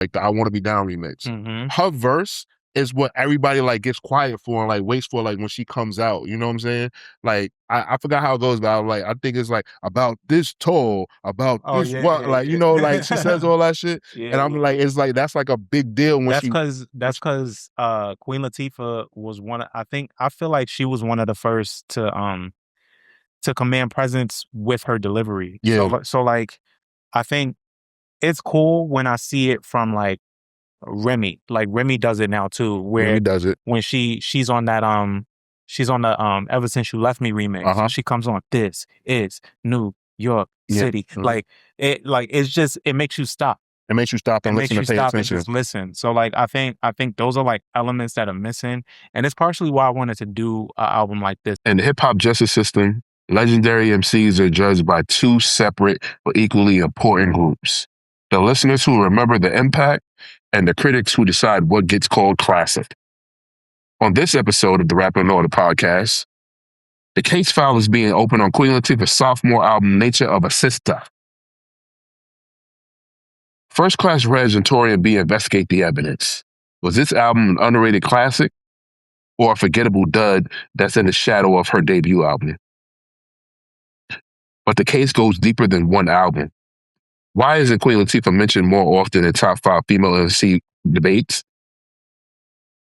like the I Want to Be Down remix. Mm-hmm. Her verse is what everybody like gets quiet for and like waits for like when she comes out. You know what I'm saying? Like I forgot how it goes, but I think it's like about this tall, about this what, like you know, like she says all that shit, and I'm like, it's like that's like a big deal when that's because Queen Latifah was I feel like she was one of the first to command presence with her delivery. Yeah. So like I think it's cool when I see it from like Remy. Like Remy does it now too, where Remy does it when she's on the Ever Since You Left Me remix. She comes on, this is New York City. Like it's just, it makes you stop. It makes you stop and listen and pay attention. And just listen. So like I think those are like elements that are missing, and it's partially why I wanted to do an album like this. In the hip hop justice system, legendary MCs are judged by two separate but equally important groups: the listeners who remember the impact, and the critics who decide what gets called classic. On this episode of the Rap and Order podcast, the case file is being opened on Queen Latifah's sophomore album, Nature of a Sista. First Class Regg and Taurian B investigate the evidence. Was this album an underrated classic or a forgettable dud that's in the shadow of her debut album? But the case goes deeper than one album. Why isn't Queen Latifah mentioned more often in top 5 female MC debates?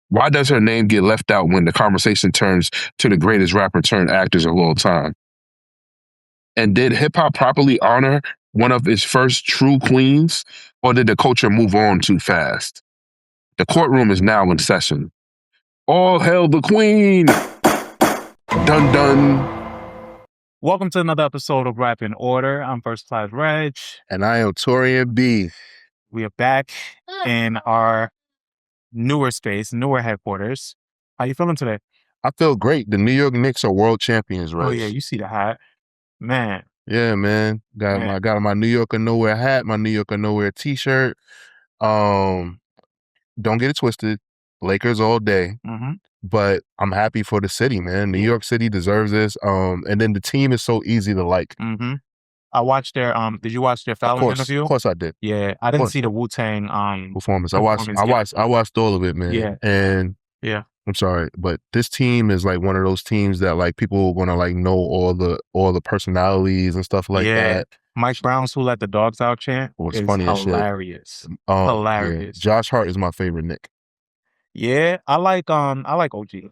Why does her name get left out when the conversation turns to the greatest rapper turned actors of all time? And did hip-hop properly honor one of its first true queens, or did the culture move on too fast? The courtroom is now in session. All hail the queen! Dun dun! Welcome to another episode of Rap in Order. I'm First Class Regg. And I am Taurian B. We are back in our newer headquarters. How you feeling today? I feel great. The New York Knicks are world champions, right? Oh yeah, you see the hat. Man. Yeah, man. Got my New York or Nowhere hat, my New York or Nowhere t-shirt. Don't get it twisted. Lakers all day. Mm-hmm. But I'm happy for the city, man. New York City deserves this. And then the team is so easy to like. Mm-hmm. I watched their did you watch their Fallon interview? Of course I did. Yeah. I didn't see the Wu-Tang performance. I watched all of it, man. Yeah. And yeah. I'm sorry, but this team is like one of those teams that like people want to like know all the personalities and stuff like that. Mike Brown's "Who Let the Dogs Out" chant was funny hilarious. Hilarious. Yeah. Josh Hart is my favorite Nick. Yeah, I like OG. You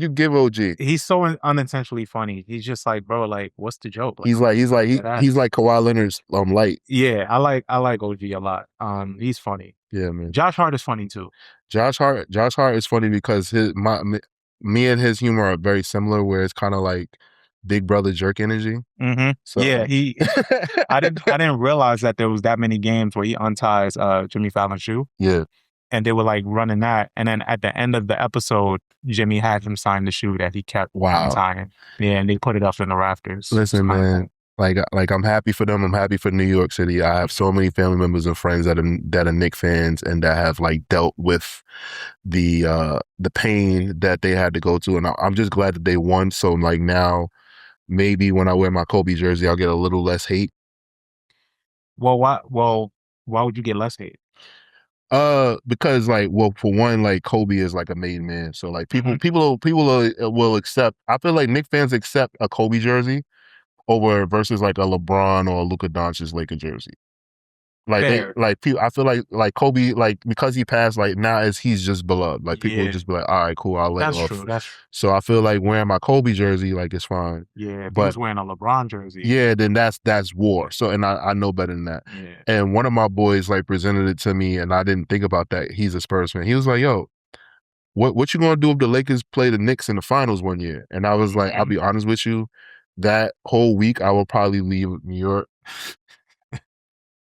give OG. He's so unintentionally funny. He's just like, bro, like, what's the joke? Like, he's like Kawhi Leonard's light. Yeah, I like OG a lot. He's funny. Yeah, man. Josh Hart is funny too. Josh Hart is funny because me and his humor are very similar, where it's kind of like Big Brother jerk energy. Mm-hmm. So, yeah, I didn't realize that there was that many games where he unties Jimmy Fallon's shoe. Yeah. And they were like running that. And then at the end of the episode, Jimmy had him sign the shoe that he kept untying. Yeah, and they put it up in the rafters. Listen, man, like I'm happy for them. I'm happy for New York City. I have so many family members and friends that are Knicks fans and that have like dealt with the pain that they had to go through. And I'm just glad that they won. So like now, maybe when I wear my Kobe jersey, I'll get a little less hate. Well, why would you get less hate? Because like, well, for one, like Kobe is like a made man, so like people will accept. I feel like Knicks fans accept a Kobe jersey over versus like a LeBron or a Luka Doncic's Laker jersey. Like I feel like Kobe, like because he passed, like now as he's just beloved. Like people would just be like, all right, cool, I'll let it off. That's true. So I feel like wearing my Kobe jersey, like it's fine. Yeah, if he was wearing a LeBron jersey. Yeah, then that's war. So and I know better than that. Yeah. And one of my boys like presented it to me, and I didn't think about that. He's a Spurs fan. He was like, yo, what you gonna do if the Lakers play the Knicks in the finals one year? And I was like, I'll be honest with you, that whole week I will probably leave New York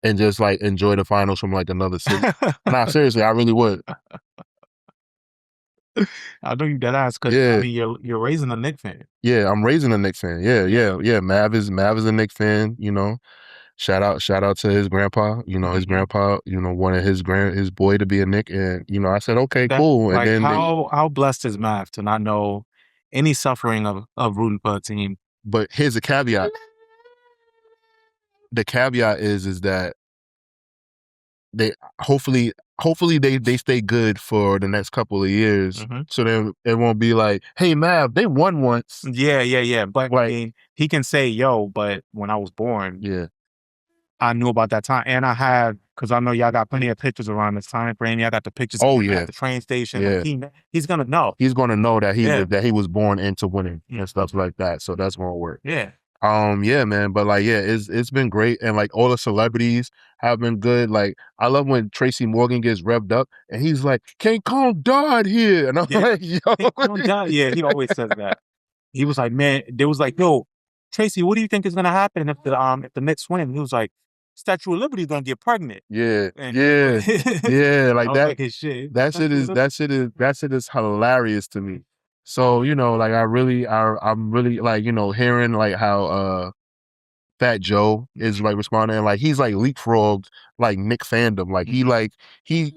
and just like enjoy the finals from like another city. Nah, seriously, I really would. I know you dead ass because I mean, you're raising a Knicks fan. Yeah, I'm raising a Knicks fan. Yeah. Mav is a Knicks fan. You know, shout out to his grandpa. You know, his grandpa. You know, wanted his boy to be a Knick, and you know, I said, okay, cool. And like then how blessed is Mav to not know any suffering of rooting for a team? But here's a caveat. The caveat is that they hopefully they stay good for the next couple of years, so then it won't be like, hey, Mav, they won once. Yeah. But like, I mean, he can say, yo, but when I was born, I knew about that time, and I had, because I know y'all got plenty of pictures around this time frame. Y'all got the pictures at the train station. Yeah. Like he's gonna know. He's gonna know that he was born into winning and stuff like that. So that's gonna work. Yeah. Yeah, man. But like, it's been great, and like all the celebrities have been good. Like, I love when Tracy Morgan gets revved up, and he's like, "King Kong died here," and I'm like, "Yo, King Kong died." Yeah, he always says that. He was like, "Man," they was like, "Yo, Tracy, what do you think is gonna happen if the Knicks win?" He was like, "Statue of Liberty is gonna get pregnant." Yeah, And like that. His shit. That shit is hilarious to me. So, you know, like I'm really like, you know, hearing like how Fat Joe is like responding, like he's like leapfrogged like Nick fandom. Like he he's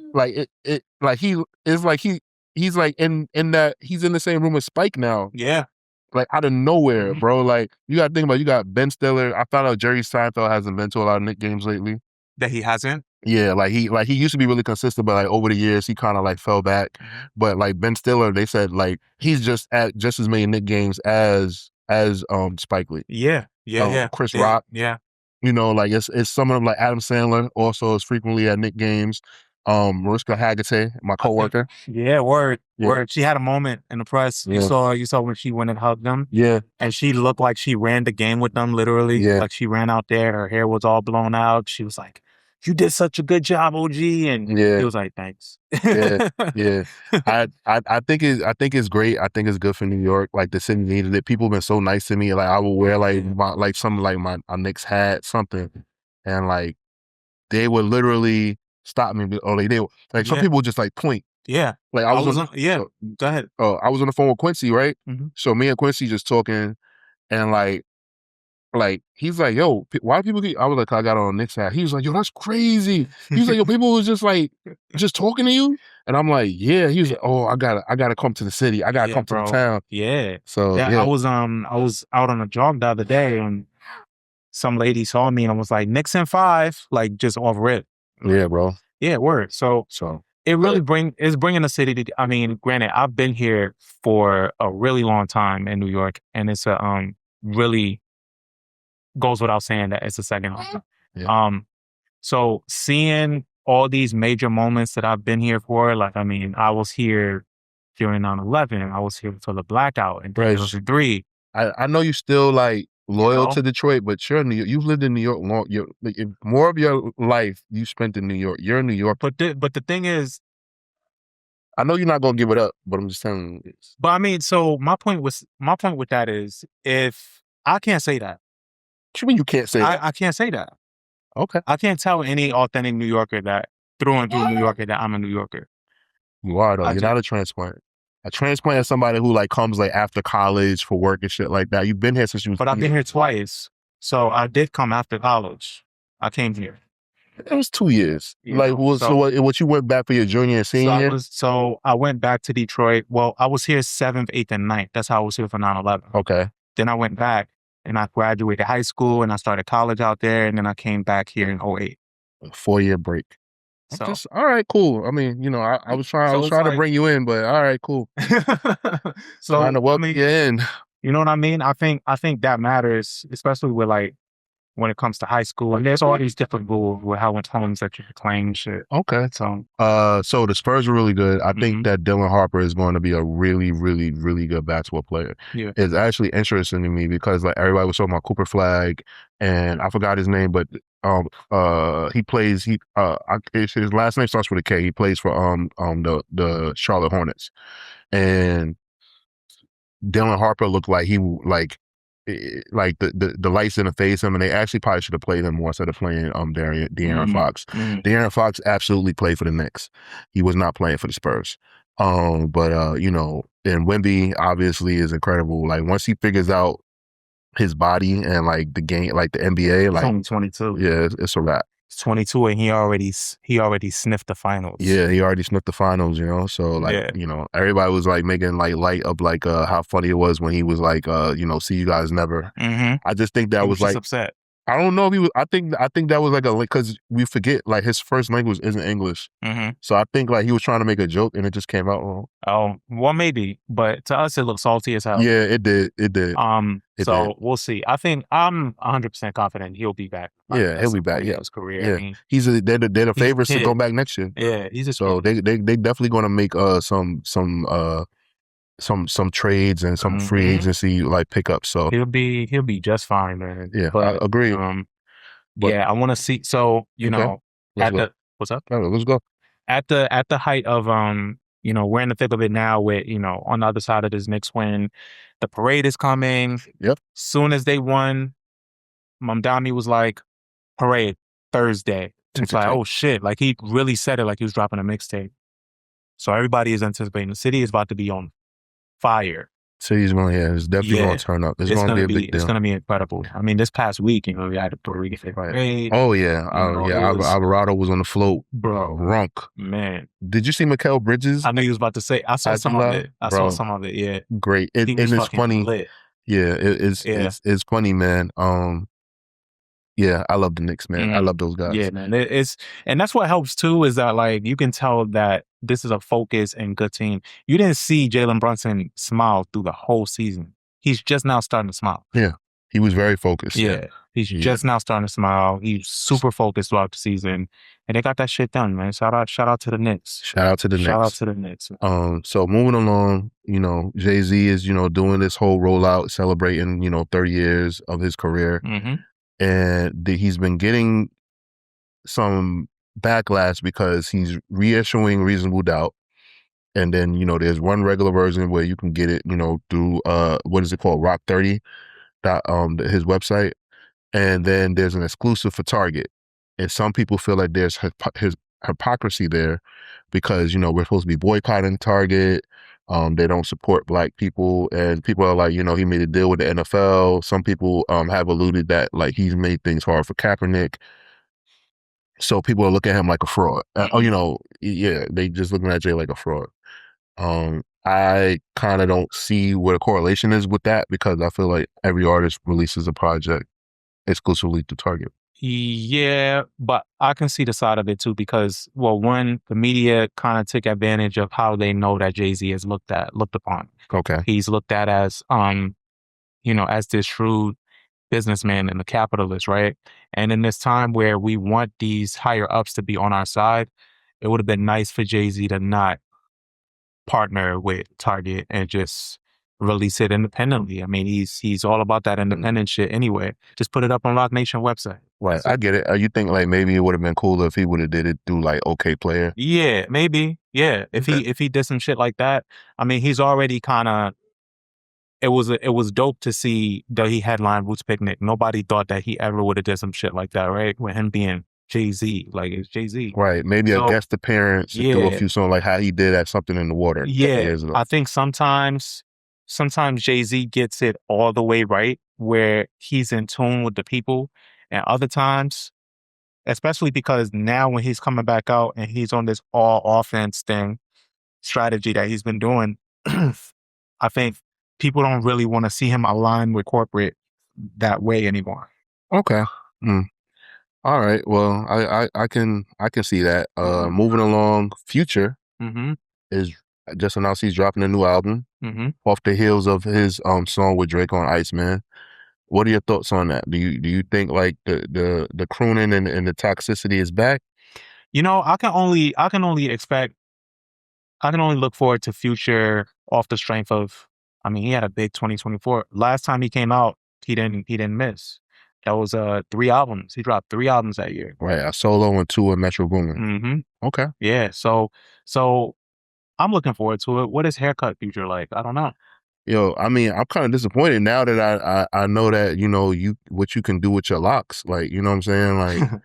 like in that he's in the same room as Spike now. Yeah. Like out of nowhere, bro. Like you gotta think about, you got Ben Stiller. I found out Jerry Seinfeld hasn't been to a lot of Knick games lately. That he hasn't? Yeah, like he used to be really consistent, but like over the years he kind of like fell back. But like Ben Stiller, they said like he's just at just as many Knick games as Spike Lee. Yeah. Chris Rock. Yeah. You know, like it's some of them, like Adam Sandler also is frequently at Knick games. Mariska Hargitay, my coworker. Yeah, word. She had a moment in the press. You saw when she went and hugged them. Yeah. And she looked like she ran the game with them, literally. Yeah. Like she ran out there, her hair was all blown out. She was like, "You did such a good job, OG." And he was like, "Thanks." Yeah. I think it's great. I think it's good for New York. Like the city needed it. People have been so nice to me. Like I will wear like my Knicks hat, something, and like they would literally stop me. Or they like some people would just like point. Yeah. Like I was on go ahead. I was on the phone with Quincy, right? So me and Quincy just talking, and like he's like, "Yo, why do people get?" I was like, "I got on Knicks hat." He was like, "Yo, that's crazy." He was like, "Yo, people was just like just talking to you," and I'm like, "Yeah." He was like, "Oh, I gotta come to the city. I gotta come to the town." Yeah. So I was out on a jog the other day, and some lady saw me and was like, "Knicks in 5," like just off rip. Yeah, bro. Yeah, word. So it really is bringing the city to. I mean, granted, I've been here for a really long time in New York, and it's a really goes without saying that it's a second home. Yeah. So seeing all these major moments that I've been here for, like, I mean, I was here during 9/11. I was here for the blackout in 2003. I know you still like loyal to Detroit, but you've lived in New York long. More of your life you spent in New York. You're in New York. But the thing is, I know you're not gonna give it up, but I'm just telling you this. But I mean, so my point with that is, if I can't say that. What you mean you can't say that? I can't say that. Okay. I can't tell any authentic New Yorker that through and through New Yorker that I'm a New Yorker. You are though. You're not a transplant. A transplant is somebody who like comes like after college for work and shit like that. You've been here since you was. But I've been here twice, so I did come after college. I came here. It was 2 years. What you went back for your junior and senior year? So I went back to Detroit. Well, I was here 7th, 8th, and 9th. That's how I was here for 9/11. Okay. Then I went back and I graduated high school and I started college out there, and then I came back here in 2008. A 4-year break. So all right, cool. I mean, you know, I was trying to bring you in, but all right, cool. So trying to welcome you in. You know what I mean? I think that matters, especially with like when it comes to high school. And there's all these different rules with how much homes that you can claim shit. Okay. So the Spurs are really good. I think that Dylan Harper is going to be a really, really, really good basketball player. Yeah. It's actually interesting to me because like everybody was talking about Cooper Flag, and I forgot his name, but he plays his last name starts with a K. He plays for the Charlotte Hornets. And Dylan Harper looked like he like the lights didn't phase him, and they actually probably should have played him more instead of playing De'Aaron Fox. De'Aaron Fox absolutely played for the Knicks. He was not playing for the Spurs. But you know, and Wemby obviously is incredible. Like once he figures out his body and like the game, like the NBA, like he's only 22. Yeah, it's a wrap. He's 22 and he already sniffed the finals. Yeah, he already sniffed the finals, you know. So like, you know, everybody was like making like light of like how funny it was when he was like, you know, see you guys never. I just think that was like upset. I don't know if he was. I think that was like a because we forget like his first language isn't English, so I think like he was trying to make a joke and it just came out wrong. Oh, well, maybe, but to us it looks salty as hell. Yeah, it did. So we'll see. I think I'm 100% confident he'll be back. Yeah, he'll be back. Yeah, his career. Yeah, I mean, they're the favorites to go back next year. Yeah, he's a so kid. they definitely going to make some trades and some free agency like pickups. So he'll be just fine, man. Yeah, I agree. Yeah, I want to see. So you know, what's up? Let's go. At the height of we're in the thick of it now. With on the other side of this Knicks win, the parade is coming. Yep. Soon as they won, Mamdani was like, "Parade Thursday." It's like, oh shit! Like he really said it like he was dropping a mixtape. So everybody is anticipating. The city is about to be on fire. City's going, it's definitely going to turn up. It's going to be a big deal. It's going to be incredible. I mean, this past week, we had a Puerto Rican parade. Oh yeah, Alvarado was on the float, bro. Runk, man. Did you see Mikal Bridges? I know you was about to say. I saw some of it. Saw some of it. Yeah, great. And it's funny. Lit. Yeah, it's funny, man. Yeah, I love the Knicks, man. I love those guys. Yeah, man. And that's what helps too, is that like you can tell that this is a focused and good team. You didn't see Jalen Brunson smile through the whole season. He's just now starting to smile. Yeah, he was very focused. Yeah, he's just now starting to smile. He's super focused throughout the season, and they got that shit done, man. Shout out to the Knicks. Shout out to the Knicks. So moving along, Jay-Z is doing this whole rollout, celebrating 30 years of his career. And he's been getting some backlash because he's reissuing Reasonable Doubt. And then, there's one regular version where you can get it, through, what is it called? Rock 30, his website. And then there's an exclusive for Target. And some people feel like there's his hypocrisy there because, we're supposed to be boycotting Target. They don't support Black people, and people are like, he made a deal with the NFL. Some people have alluded that like he's made things hard for Kaepernick. So people are looking at him like a fraud. They just looking at Jay like a fraud. I kind of don't see where the correlation is with that because I feel like every artist releases a project exclusively to Target. Yeah, but I can see the side of it too because, well, one, the media kind of took advantage of how they know that Jay-Z is looked upon. Okay. He's looked at as, as this shrewd businessman and a capitalist, right? And in this time where we want these higher ups to be on our side, it would have been nice for Jay-Z to not partner with Target and just release it independently. I mean, he's all about that independent shit anyway. Just put it up on Roc Nation website. Right, I get it. You think like maybe it would have been cooler if he would have did it through like OK Player? Yeah, maybe. Yeah, if he did some shit like that. I mean, he's already kind of. It was dope to see that he headlined Roots Picnic. Nobody thought that he ever would have did some shit like that, right? With him being Jay-Z, like it's Jay-Z. Right, maybe a guest appearance to do a few songs like how he did at Something in the Water. Yeah, I think sometimes Jay-Z gets it all the way right, where he's in tune with the people, and other times, especially because now when he's coming back out and he's on this all offense strategy that he's been doing, I think people don't really want to see him align with corporate that way anymore. Okay. All right. Well, I can see that. Moving along, Future is just announced he's dropping a new album off the heels of his song with Drake on Iceman. What are your thoughts on that? Do you think like the crooning and the toxicity is back? I can only look forward to Future off the strength of. I mean, he had a big 2024. Last time he came out, he didn't miss. That was 3 albums. He dropped 3 albums that year. Right, a solo and 2 in Metro Boomin. Okay. Yeah. So I'm looking forward to it. What is Haircut Future like? I don't know. Yo, I mean, I'm kind of disappointed now that I know that what you can do with your locks. Like, you know what I'm saying? Like,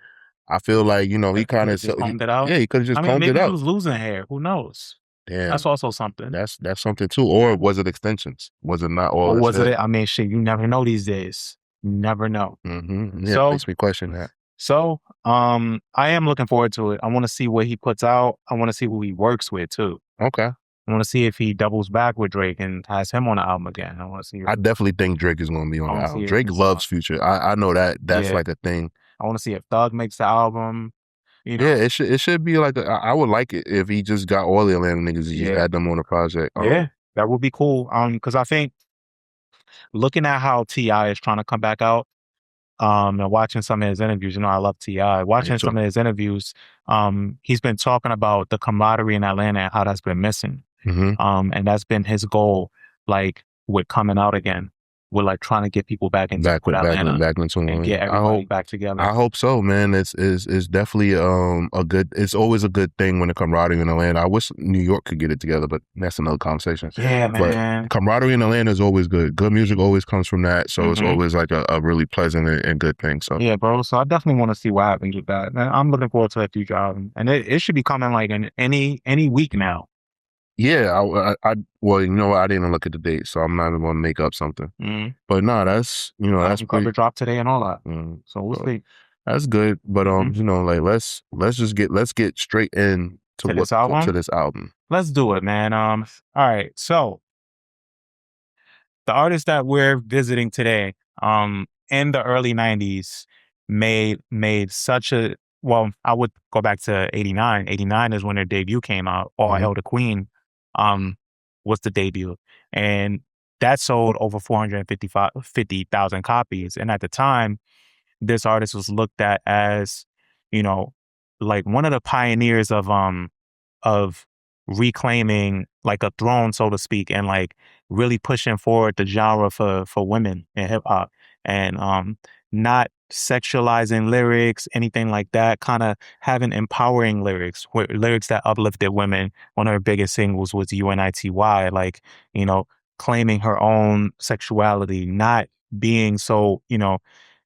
I feel like he kind of combed it out. Yeah, he could have just combed it out. Maybe he was losing hair. Who knows? Damn. That's also something. That's something too. Or was it extensions? Was it not all? Or was it? I mean, shit, you never know these days. You never know. Yeah, it makes me question that. So, I am looking forward to it. I want to see what he puts out. I want to see who he works with too. Okay. I want to see if he doubles back with Drake and has him on the album again. I want to see. I definitely think Drake is going to be on the album. Drake loves Future. I know that. That's like a thing. I want to see if Thug makes the album. You know? Yeah, it should be like I would like it if he just got all the Atlanta niggas and just had them on the project. Yeah, that would be cool. Because I think looking at how T.I. is trying to come back out, and watching some of his interviews, you know, I love T.I. Watching some of his interviews, he's been talking about the camaraderie in Atlanta and how that's been missing. And that's been his goal, like with coming out again, with like trying to get people back into Atlanta and get everybody back together. I hope so, man. It's definitely a good. It's always a good thing when the camaraderie in Atlanta. I wish New York could get it together, but that's another conversation. Yeah, man. But camaraderie in Atlanta is always good. Good music always comes from that, so it's always like a really pleasant and good thing. So yeah, bro. So I definitely want to see what happens with that. And I'm looking forward to that future album, and it should be coming like in any week now. Yeah, well, you know what? I didn't look at the date, so I'm not even going to make up something. But no, that's that's pretty drop today and all that. So we'll see. That's good, but you know, like let's get straight in to this album. Let's do it, man. All right. So the artist that we're visiting today, in the early '90s, made such a I would go back to '89. '89 is when their debut came out. All Hail the Queen. Was the debut, and that sold over 450,000 copies. And at the time, this artist was looked at as, you know, like one of the pioneers of reclaiming like a throne, so to speak, and like really pushing forward the genre for women in hip hop, and not sexualizing lyrics, anything like that, kind of having empowering lyrics that uplifted women. One of her biggest singles was UNITY, like, you know, claiming her own sexuality, not being so, you know,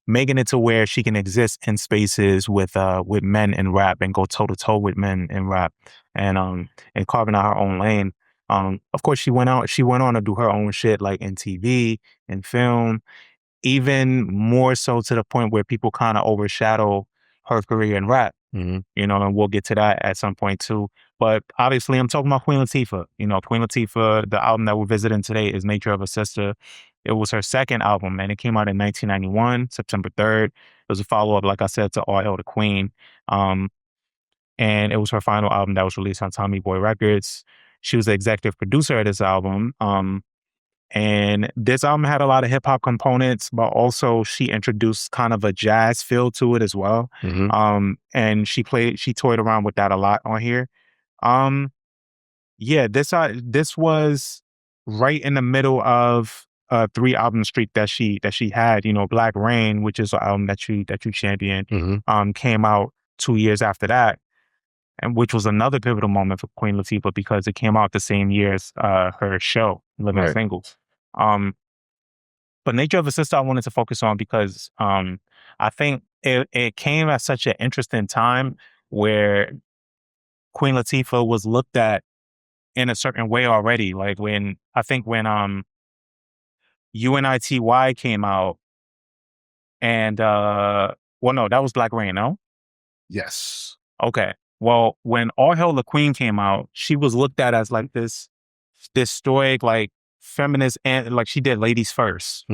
making it to where she can exist in spaces with men in rap and go toe to toe with men in rap, and carving out her own lane. Of course, she went on to do her own shit like in TV and film, even more so to the point where people kind of overshadow her career in rap. You know, and we'll get to that at some point too. But obviously, I'm talking about Queen Latifah. You know, Queen Latifah, the album that we're visiting today is Nature of a Sister. It was her second album, and it came out in 1991, September 3rd. It was a follow-up, like I said, to All Hail the Queen. And it was her final album that was released on Tommy Boy Records. She was the executive producer of this album. And this album had a lot of hip hop components, but also she introduced kind of a jazz feel to it as well. And she toyed around with that a lot on here. Yeah, this was right in the middle of a 3-album streak that she had. You know, Black Rain, which is an album that you championed, came out 2 years after that, and which was another pivotal moment for Queen Latifah because it came out the same year as her show, Living Singles. But Nature of a Sister I wanted to focus on because I think it came at such an interesting time where Queen Latifah was looked at in a certain way already. Like when UNITY came out, and no, that was Black Rain, no? Yes. Okay. Well, when All Hail the Queen came out, she was looked at as like this stoic, like feminist, and like she did Ladies First,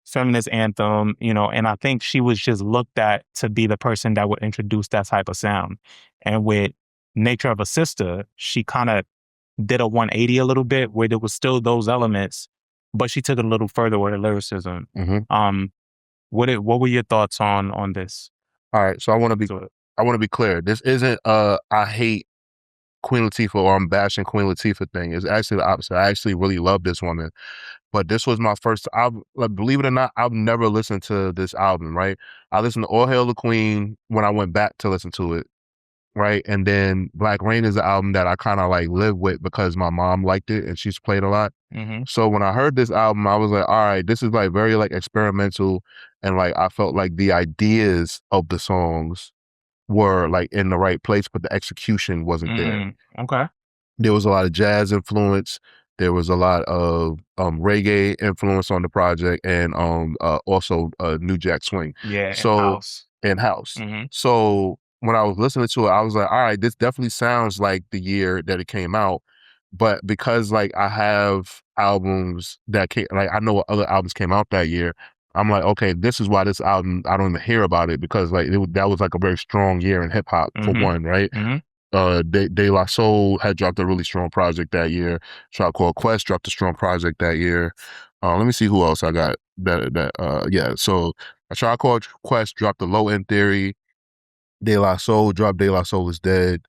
feminist anthem, you know, and I think she was just looked at to be the person that would introduce that type of sound. And with Nature of a Sister, she kind of did a 180 a little bit where there was still those elements, but she took it a little further with her lyricism. What were your thoughts on this? All right, so I want to be clear. This isn't I hate Queen Latifah or I'm bashing Queen Latifah thing. It's actually the opposite. I actually really love this woman, but this was my first. Believe it or not, I've never listened to this album. Right, I listened to All Hail the Queen when I went back to listen to it. Right, and then Black Rain is the album that I kind of like live with because my mom liked it and she's played a lot. So when I heard this album, I was like, all right, this is like very like experimental, and like I felt like the ideas of the songs were like in the right place, but the execution wasn't there. Okay. There was a lot of jazz influence. There was a lot of reggae influence on the project, and also New Jack Swing. Yeah, in house. So when I was listening to it, I was like, all right, this definitely sounds like the year that it came out, But because like I have albums that came, like I know what other albums came out that year, I'm like, okay, this is why this album I don't even hear about it, because like that was like a very strong year in hip hop for one, right? De La Soul had dropped a really strong project that year. Tribe Called Quest dropped a strong project that year. Let me see who else I got. So a Tribe Called Quest dropped the Low End Theory. De La Soul dropped De La Soul Is Dead.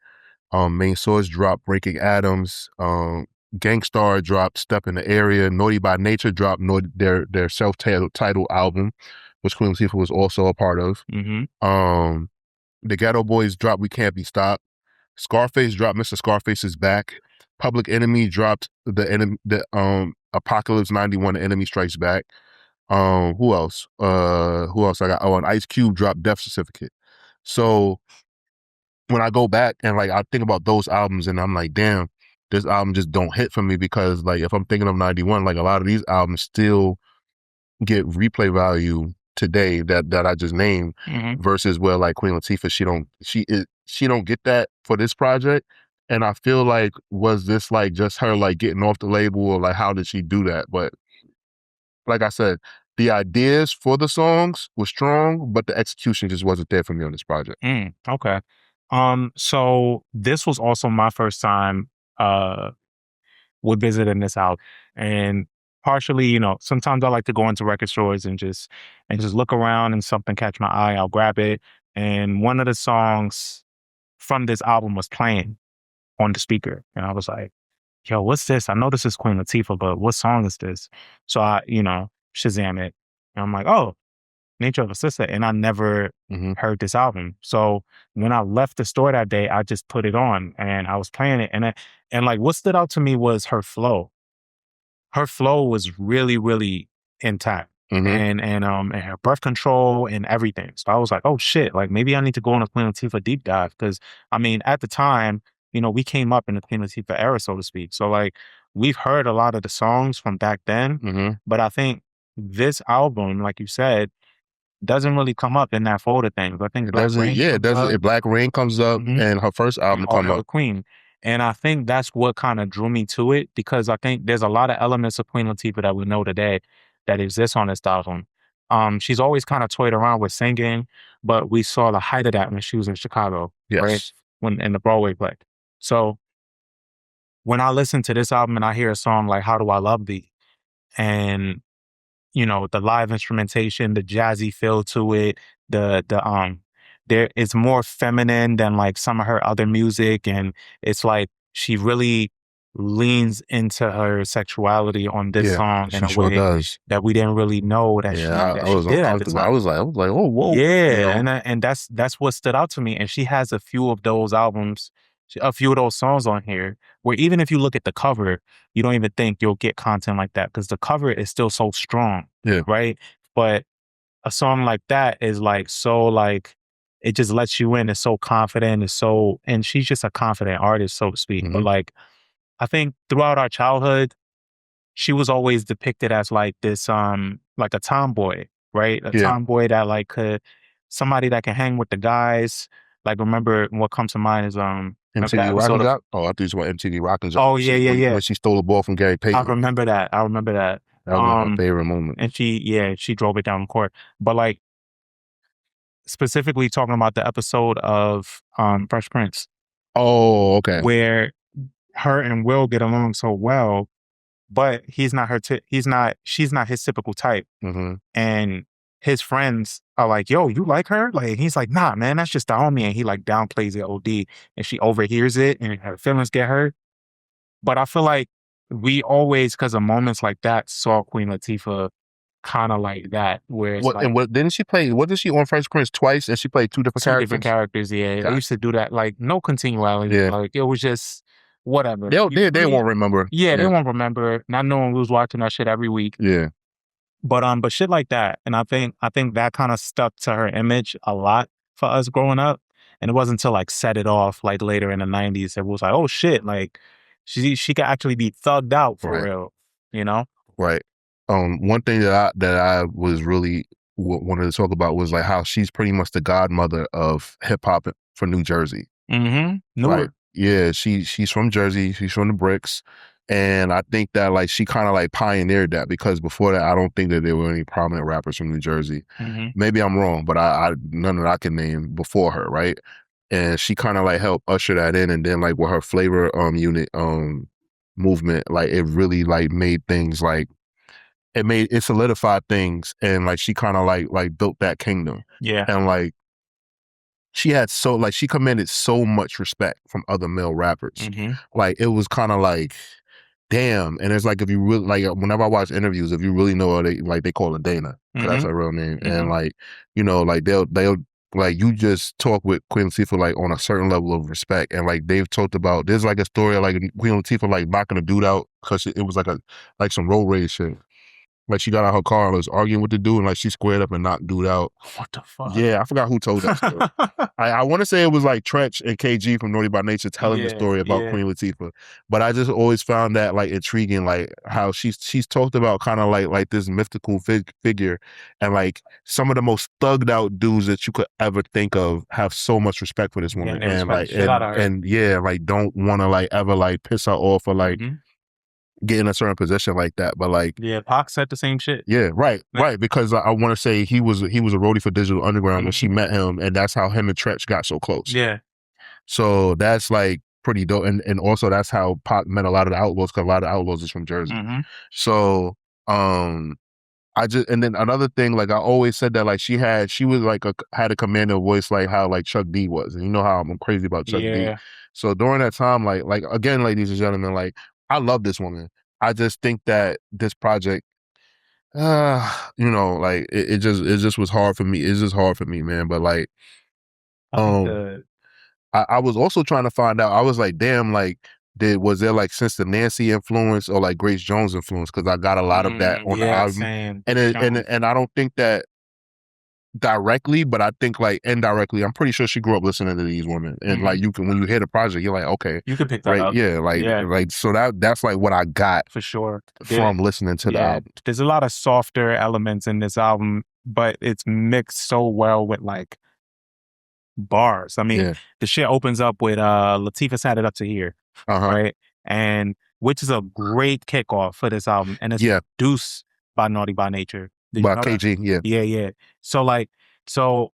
Main Source dropped Breaking Atoms. Gangstar dropped Step in the Area. Naughty by Nature dropped their self-titled album, which Queen Latifah was also a part of. The Ghetto Boys dropped We Can't Be Stopped. Scarface dropped Mr. Scarface Is Back. Public Enemy dropped the Apocalypse 91, The Enemy Strikes Back. Who else? Who else I got? Oh, and Ice Cube dropped Death Certificate. So when I go back and like I think about those albums and I'm like, damn, this album just don't hit for me, because like if I'm thinking of 91, like a lot of these albums still get replay value today that I just named, versus where like Queen Latifah, she don't get that for this project. And I feel like, was this like just her like getting off the label, or like how did she do that? But like I said, the ideas for the songs were strong, but the execution just wasn't there for me on this project. Okay. So this was also my first time with visiting this album, and partially, you know, sometimes I like to go into record stores and just look around, and something catch my eye, I'll grab it. And one of the songs from this album was playing on the speaker, and I was like, yo, what's this? I know this is Queen Latifah, but what song is this? So I, Shazam it. And I'm like, oh, Nature of a Sister. And I never heard this album. So when I left the store that day, I just put it on and I was playing it. And like what stood out to me was her flow. Her flow was really, really intact. And her breath control and everything. So I was like, oh shit, like maybe I need to go on a Queen Latifah deep dive. Because I mean, at the time, we came up in the Queen Latifah era, so to speak. So like we've heard a lot of the songs from back then, but I think this album, like you said, doesn't really come up in that folder thing. I think Black Rain Black Rain comes up, and her first album comes up, Queen. And I think that's what kind of drew me to it, because I think there's a lot of elements of Queen Latifah that we know today that exists on this album. She's always kind of toyed around with singing, but we saw the height of that when she was in Chicago, right? When in the Broadway play. So when I listen to this album and I hear a song like How Do I Love Thee, and the live instrumentation, the jazzy feel to it, there it's more feminine than like some of her other music, and it's like she really leans into her sexuality on this song in a way that we didn't really know that she did at the time. I was like, oh, whoa. And that's what stood out to me. And she has a few of those albums, a few of those songs on here, where even if you look at the cover, you don't even think you'll get content like that, because the cover is still so strong, right? But a song like that is like so like, it just lets you in. It's so confident. And she's just a confident artist, so to speak. But like, I think throughout our childhood, she was always depicted as like this, like a tomboy, right? A tomboy that like somebody that can hang with the guys. Like, remember what comes to mind is MTV Rockin' Jock? Oh, I thought you were MTV Rockin' Jock. Oh, yeah. When she stole the ball from Gary Payton. I remember that. That was my favorite moment. And she drove it down the court. But like, specifically talking about the episode of Fresh Prince. Oh, okay. Where her and Will get along so well, but she's not his typical type. And his friends are like, yo, you like her? Like, he's like, nah, man, that's just the homie. And he like downplays it OD, and she overhears it and her feelings get hurt. But I feel like we always, because of moments like that, saw Queen Latifah kind of like that, where it's didn't she play? What did she on Fresh Prince twice? And she played two different characters. Yeah. They used to do that, like no continuality. Yeah. Like it was just whatever. They won't remember. Yeah, they won't remember. Not knowing we was watching that shit every week. Yeah. But shit like that, and I think that kind of stuck to her image a lot for us growing up. And it wasn't until like Set It Off, like later in the 90s, it was like, oh shit, like she could actually be thugged out for real, Right. One thing that I was really wanted to talk about was like how she's pretty much the godmother of hip hop for New Jersey. Newark. Yeah, she's from Jersey. She's from the bricks. And I think that like she kind of like pioneered that because before that, I don't think that there were any prominent rappers from New Jersey. Maybe I'm wrong, but I none that I can name before her, right? And she kind of like helped usher that in, and then like with her flavor unit movement, like it really like made things like it solidified things, and like she kind of like built that kingdom. Yeah. And like she commanded so much respect from other male rappers. Like it was kind of like, damn. And it's like, if you really like, whenever I watch interviews, if you really know her, they call her Dana, because that's her real name. And like, you know, like they'll like, you just talk with Queen Latifah like on a certain level of respect. And like they've talked about, there's like a story of like Queen Latifah like knocking a dude out because it was like some road rage shit. Like she got out her car and was arguing with the dude, and like she squared up and knocked dude out. What the fuck? Yeah, I forgot who told that story. I want to say it was like Tretch and KG from Naughty by Nature telling the story about Queen Latifah. But I just always found that like intriguing, like how she's talked about kind of like this mythical figure, and like some of the most thugged out dudes that you could ever think of have so much respect for this woman, and like and yeah, like don't want to like ever like piss her off or like get in a certain position like that. But like, yeah, Pac said the same shit. Yeah, right. Because I want to say he was a roadie for Digital Underground, and she met him, and that's how him and Tretch got so close. Yeah. So that's like pretty dope, and also that's how Pac met a lot of the Outlaws, because a lot of the Outlaws is from Jersey. So and then another thing, like I always said that like she was like had a commanding voice, like how like Chuck D was, and you know how I'm crazy about Chuck D. So during that time, like again, ladies and gentlemen, like I love this woman. I just think that this project, you know, like it just was hard for me. It's just hard for me, man. But like, I was also trying to find out. I was like, damn, like, was there like Sister Nancy influence or like Grace Jones influence? Because I got a lot of that on the album, same. and I don't think that directly, but I think like indirectly, I'm pretty sure she grew up listening to these women, and like you can, when you hear the project, you're like, okay, you can pick that up. Yeah, like so that's like what I got for sure from listening to the album. There's a lot of softer elements in this album, but it's mixed so well with like bars. I mean, the shit opens up with Latifah's Had It Up to Here, right? And which is a great kickoff for this album, and it's Deuce by Naughty by Nature. By KG, yeah. So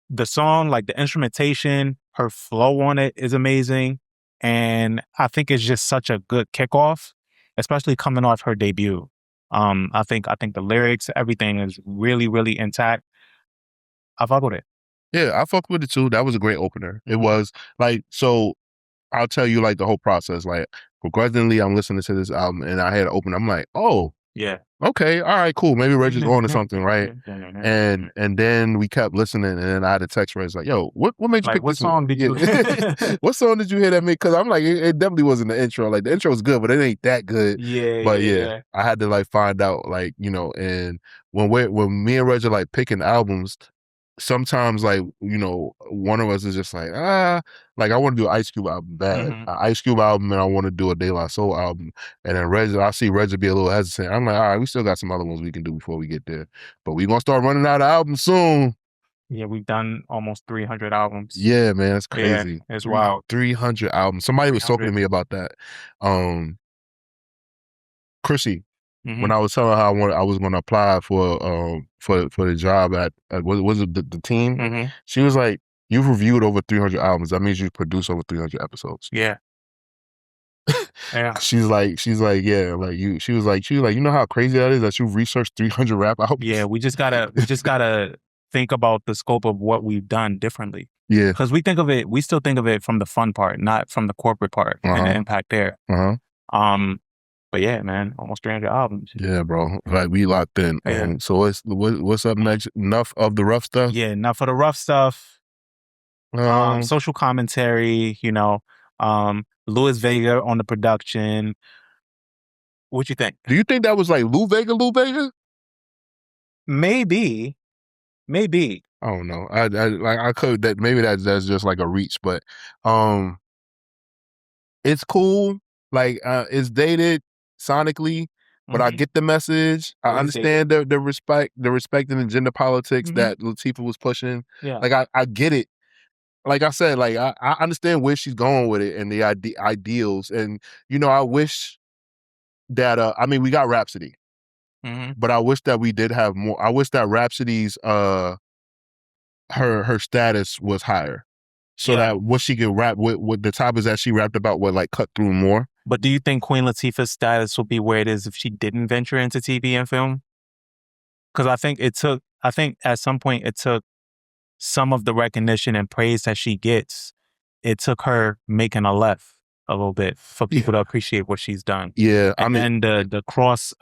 the song, like the instrumentation, her flow on it is amazing, and I think it's just such a good kickoff, especially coming off her debut. I think the lyrics, everything is really, really intact. I fuck with it. Yeah, I fuck with it too. That was a great opener. It was like, so I'll tell you like the whole process. Like progressively, I'm listening to this album, and I had to open. I'm like, oh. Yeah. Okay. All right. Cool. Maybe Regg is on to something, right? And then we kept listening, and then I had a text Regg like, "Yo, what made you pick what this song did you? What song did you hear that made?" Because I'm like, it definitely wasn't the intro. Like the intro was good, but it ain't that good. But yeah, I had to like find out, like, you know. And when me and Regg are like picking albums, sometimes like, you know, one of us is just like, like I want to do an Ice Cube album bad, an Ice Cube album, and I want to do a De La Soul album. And then I see Regg be a little hesitant. I'm like, all right, we still got some other ones we can do before we get there, but we gonna start running out of albums soon. Yeah, we've done almost 300 albums. Yeah, man, it's crazy. Yeah, it's wild. 300 albums. Somebody was talking to me about that. Chrissy, when I was telling her I was going to apply for the job at was it the team? She was like, "You've reviewed over 300 albums. That means you produced over 300 episodes." Yeah. Yeah. She's like, yeah, like you. She was like, you know how crazy that is that you researched 300 rap albums. Yeah, we just gotta think about the scope of what we've done differently. Yeah, because we still think of it from the fun part, not from the corporate part and the impact there. But yeah, man, almost 300 albums. Yeah, bro. Like we locked in. So what's up next? Enough of the rough stuff? Yeah, enough of the rough stuff. Social commentary, you know, Louis Vega on the production. What you think? Do you think that was like Lou Vega? Maybe. I don't know. I could, that maybe that's just like a reach, but it's cool. Like it's dated sonically, but I get the message. I understand the respect and the gender politics that Latifah was pushing. Yeah. Like I get it. like I said, like I understand where she's going with it and the ideals, and I wish that I mean we got Rhapsody, but I wish that we did have more. I wish that Rhapsody's her status was higher, so that what she could rap with the topics that she rapped about would like cut through more. But do you think Queen Latifah's status would be where it is if she didn't venture into TV and film? Because I think at some point it took some of the recognition and praise that she gets. It took her making a left a little bit for people to appreciate what she's done. Yeah, and then the cross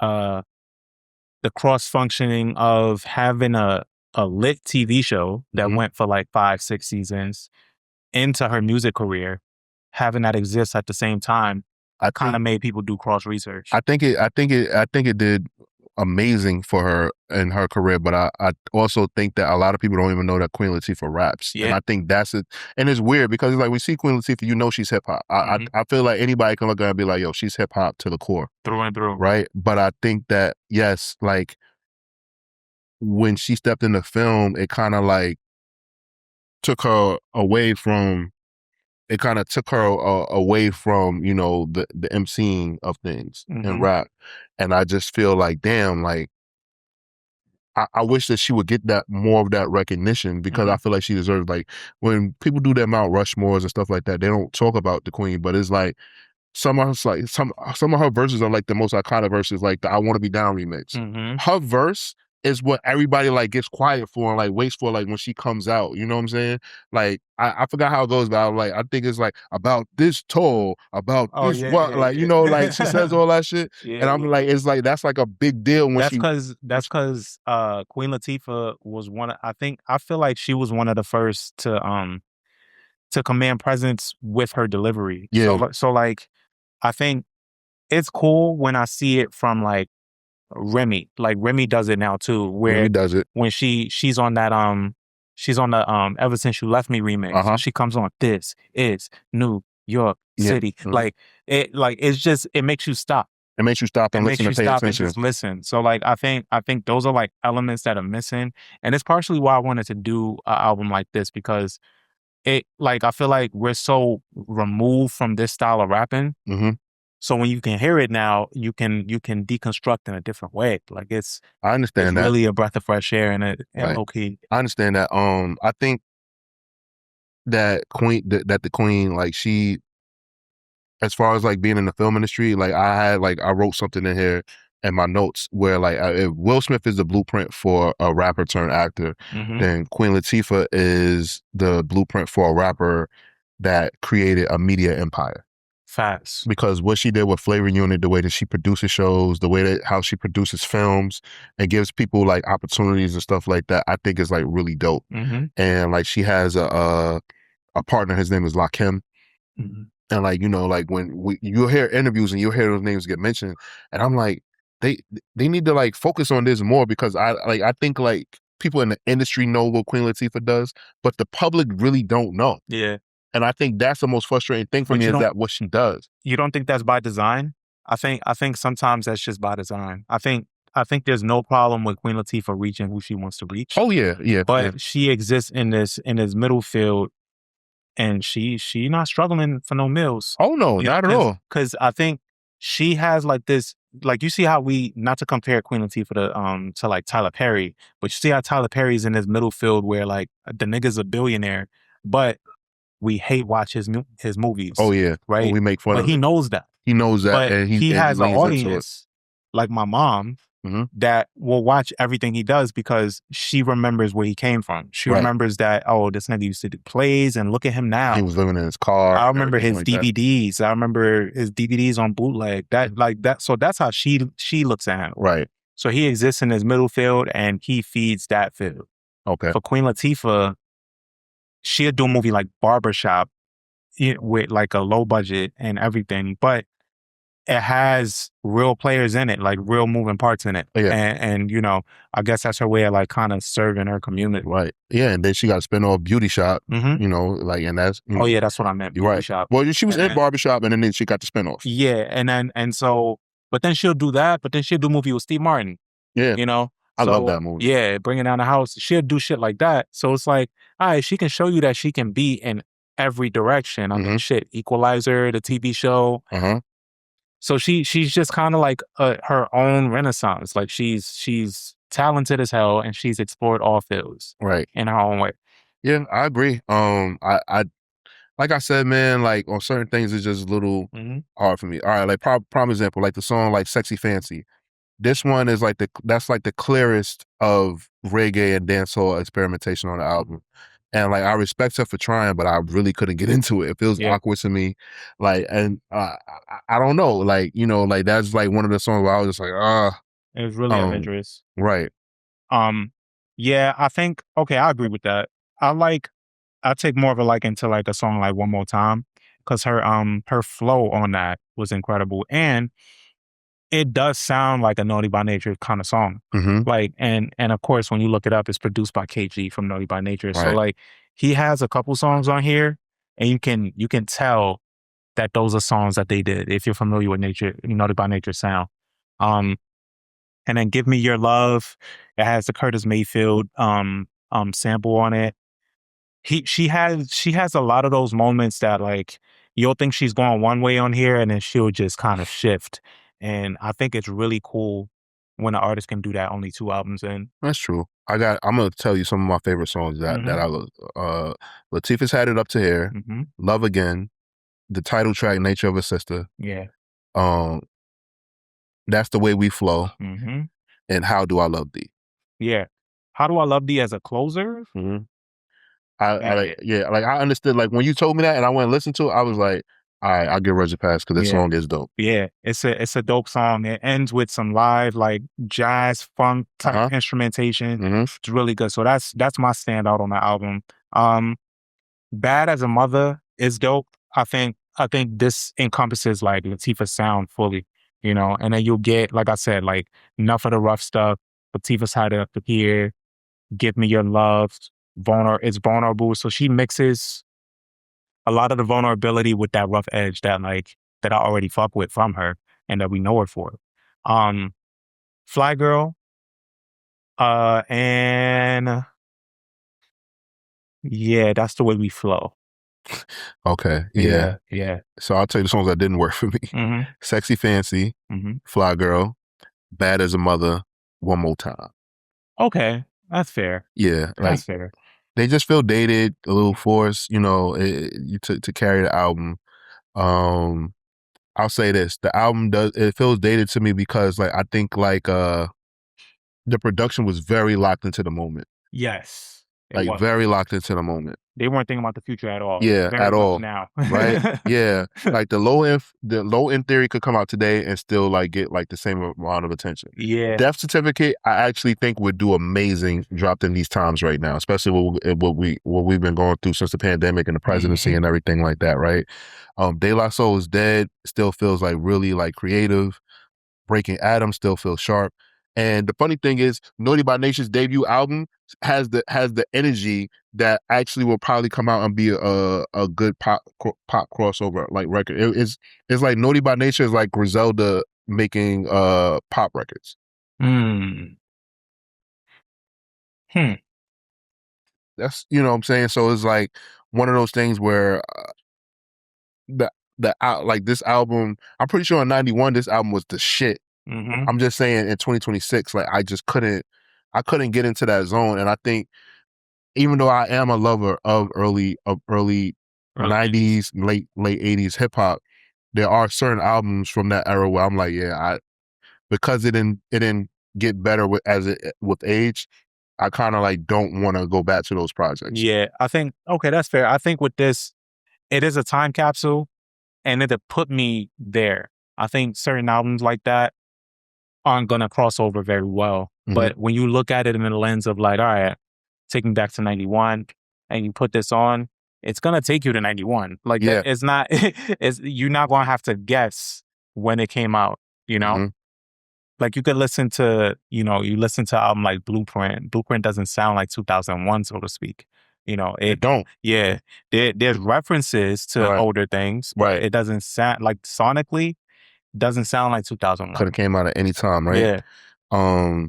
functioning of having a lit TV show that went for like 5-6 seasons into her music career, having that exist at the same time, I kind of made people do cross research. I think it did amazing for her in her career, but I also think that a lot of people don't even know that Queen Latifah raps. Yeah. And I think that's it. And it's weird because it's like we see Queen Latifah, she's hip hop. I feel like anybody can look at her and be like, yo, she's hip hop to the core. Through and through. Right? But I think that, yes, like when she stepped in the film, it kind of like took her away from the emceeing of things and rap. And I just feel like, damn, like I wish that she would get that more of that recognition because I feel like she deserves, like when people do their Mount Rushmores and stuff like that, they don't talk about the Queen, but it's like some of her verses are like the most iconic verses, like the I Want to Be Down remix. Her verse is what everybody like gets quiet for and like waits for, like when she comes out. You know what I'm saying? Like I forgot how it goes, but I think it's like about this tour, about like she says all that shit, and I'm like, it's like that's like a big deal when that's because Queen Latifah was I feel like she was one of the first to command presence with her delivery. Yeah. So like I think it's cool when I see it from like Remy. Like Remy does it now too, where Remy does it when she's on that she's on the Ever Since You Left Me remix. She comes on, this is New York City. Like it's just, it makes you stop. It makes you stop and listen and pay attention. And just listen. So like I think those are like elements that are missing, and it's partially why I wanted to do an album like this, because it, like, I feel like we're so removed from this style of rapping. So when you can hear it now, you can deconstruct in a different way. Like I understand that. Really a breath of fresh air and okay. I understand that. I think that the Queen, like she, as far as like being in the film industry, like I wrote something in here in my notes where like if Will Smith is the blueprint for a rapper turned actor, then Queen Latifah is the blueprint for a rapper that created a media empire. Facts. Because what she did with Flavor Unit, the way that she produces shows, the way that how she produces films and gives people like opportunities and stuff like that, I think is like really dope. And like she has a partner, his name is Lakim. And like, like when you'll hear interviews and you'll hear those names get mentioned, and I'm like, they need to like focus on this more, because I think like people in the industry know what Queen Latifah does, but the public really don't know. Yeah. And I think that's the most frustrating thing for me, is that what she does. You don't think that's by design? I think sometimes that's just by design. I think there's no problem with Queen Latifah reaching who she wants to reach. Oh yeah, yeah. But she exists in this middle field, and she not struggling for no meals. Oh no, not at all. Because I think she has like this, like you see how we, not to compare Queen Latifah to like Tyler Perry, but you see how Tyler Perry's in this middle field where like the nigga's a billionaire, but we hate watch his movies. Oh yeah, right. Well, we make fun of. But he knows that. He knows that, but and he has an audience like my mom that will watch everything he does because she remembers where he came from. She remembers that, oh, this nigga used to do plays, and look at him now. He was living in his car. I remember his like DVDs. That. I remember his DVDs on bootleg. That like that. So that's how she looks at him. Right. So he exists in his middle field, and he feeds that field. Okay. For Queen Latifah, she'll do a movie like Barbershop with like a low budget and everything, but it has real players in it, like real moving parts in it. Yeah. And I guess that's her way of like kind of serving her community. Right. Yeah. And then she got to spin off Beauty Shop, like, and that's, oh yeah, that's what I meant. Beauty Shop. Well, she was in Barbershop, and then she got the spin off. Yeah. And so, but then she'll do that, but then she'll do a movie with Steve Martin. Yeah. I love So, that movie. yeah, bringing down the house. She'll do shit like that. So it's like, all right, she can show you that she can be in every direction. I mean, shit, Equalizer, the TV show. So she's just kind of like her own renaissance. Like she's talented as hell, and she's explored all fields Right. in her own way. Yeah, I agree. I like I said, man, like on certain things, it's just a little hard for me. All right, like prime example, like the song like "Sexy Fancy." This one is like that's like the clearest of reggae and dancehall experimentation on the album. And like I respect her for trying, but I really couldn't get into it. It feels awkward to me. Like, and I don't know, like, you know, like that's like one of the songs where I was just like, it was really adventurous. Right. Yeah, I think I agree with that. I take more of a liking to like a song like One More Time, because her flow on that was incredible. And it does sound like a Naughty by Nature kind of song. Like, and of course, when you look it up, it's produced by KG from Naughty by Nature. So like, he has a couple songs on here, and you can tell that those are songs that they did if you're familiar with Naughty by Nature sound. And then Give Me Your Love, it has the Curtis Mayfield sample on it. She has a lot of those moments that like you'll think she's going one way on here, and then she'll just kind of shift. And I think it's really cool when an artist can do that only 2 albums in. That's true. I'm gonna tell you some of my favorite songs that I love. Latifah's Had It Up to Here, Love Again, the title track Nature of a Sister. Yeah. That's the Way We Flow, and How Do I Love Thee. Yeah. How Do I Love Thee as a closer? I understood, like when you told me that and I went and listened to it, I was like, all right, I'll give Regg a pass because this song is dope. Yeah, it's a dope song. It ends with some live like jazz funk type instrumentation. It's really good. So that's my standout on the album. Bad as a Mother is dope. I think this encompasses like Latifah's sound fully, you know, and then you'll get, like I said, like Enough of the Rough Stuff, Latifah's Had It Up to Here, Give Me Your Love, it's vulnerable. So she mixes a lot of the vulnerability with that rough edge that I already fuck with from her and that we know her for. Fly Girl, and yeah, That's the Way We Flow. Okay. Yeah. So I'll tell you the songs that didn't work for me. Sexy Fancy, Fly Girl, Bad as a Mother, One More Time. Okay, that's fair. Yeah, That's fair. They just feel dated, a little forced, you know, to carry the album. I'll say this: the album it feels dated to me because like I think like the production was very locked into the moment. Yes, like very locked into the moment. They weren't thinking about the future at all. Yeah, Very at much all. now. Right? Yeah. Like the low end theory could come out today and still like get like the same amount of attention. Yeah. Death Certificate, I actually think would do amazing dropped in these times right now, especially what we've been going through since the pandemic and the presidency and everything like that, right? De La Soul is Dead still feels like really like creative. Breaking Adam still feels sharp. And the funny thing is, Naughty by Nature's debut album has the energy that actually will probably come out and be a good pop crossover like record. It's like Naughty by Nature is like Griselda making pop records. That's, you know what I'm saying? So it's like one of those things where like this album, I'm pretty sure in 91 this album was the shit. I'm just saying in 2026, like I couldn't get into that zone. And I think even though I am a lover of early 90s, late 80s hip hop, there are certain albums from that era where I'm like, because it didn't get better with age, I kind of like don't want to go back to those projects. Yeah, I think, okay, that's fair. I think with this, it is a time capsule and it'll put me there. I think certain albums like that aren't going to cross over very well. But when you look at it in the lens of like, all right, take me back to 91 and you put this on, it's going to take you to 91. Like, it's not, you're not going to have to guess when it came out, you know? Like you could listen to, you listen to an album like Blueprint. Blueprint doesn't sound like 2001, so to speak. You know, it don't. Yeah. There's references to older things, but it doesn't sound like sonically, doesn't sound like 2001. Could have came out at any time, right? Yeah.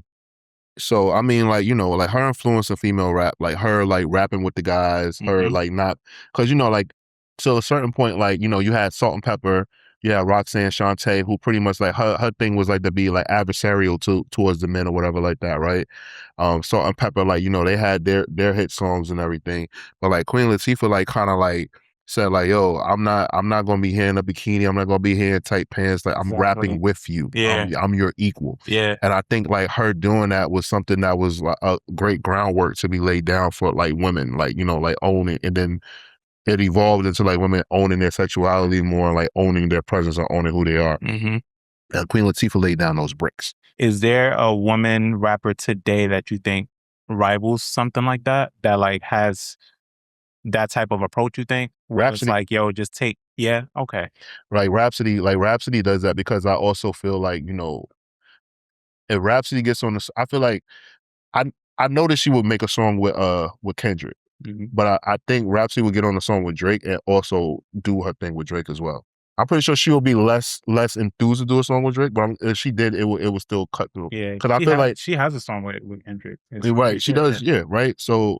So I mean, like, you know, like her influence of female rap, like her like rapping with the guys, her Mhm. like not, because you know, like to a certain point, like, you know, you had Salt and Pepper, you had Roxanne Shante, who pretty much like her thing was like to be like adversarial towards the men or whatever like that, right? Salt and Pepper, like, you know, they had their hit songs and everything, but like Queen Latifah like kind of like said like, yo, I'm not gonna be here in a bikini, I'm not gonna be here in tight pants, like I'm rapping Exactly. with you, Yeah. I'm your equal. Yeah. And I think like her doing that was something that was like a great groundwork to be laid down for like women, like, you know, like owning, and then it evolved into like women owning their sexuality more, like owning their presence and owning who they are. Mhm. And Queen Latifah laid down those bricks. Is there a woman rapper today that you think rivals something like that? That like has that type of approach, you think? Where it's Rhapsody, like, yo, just take, yeah, okay. like Rhapsody does that, because I also feel like, you know, if Rhapsody gets on I feel like I I know that she would make a song with Kendrick, Mhm. but I think Rhapsody would get on the song with Drake and also do her thing with Drake as well. I'm pretty sure she will be less enthused to do a song with Drake, but if she did, it would still cut through. Yeah, Because I feel like she has a song with Kendrick. It's you're right, pretty she good. does, yeah, right. So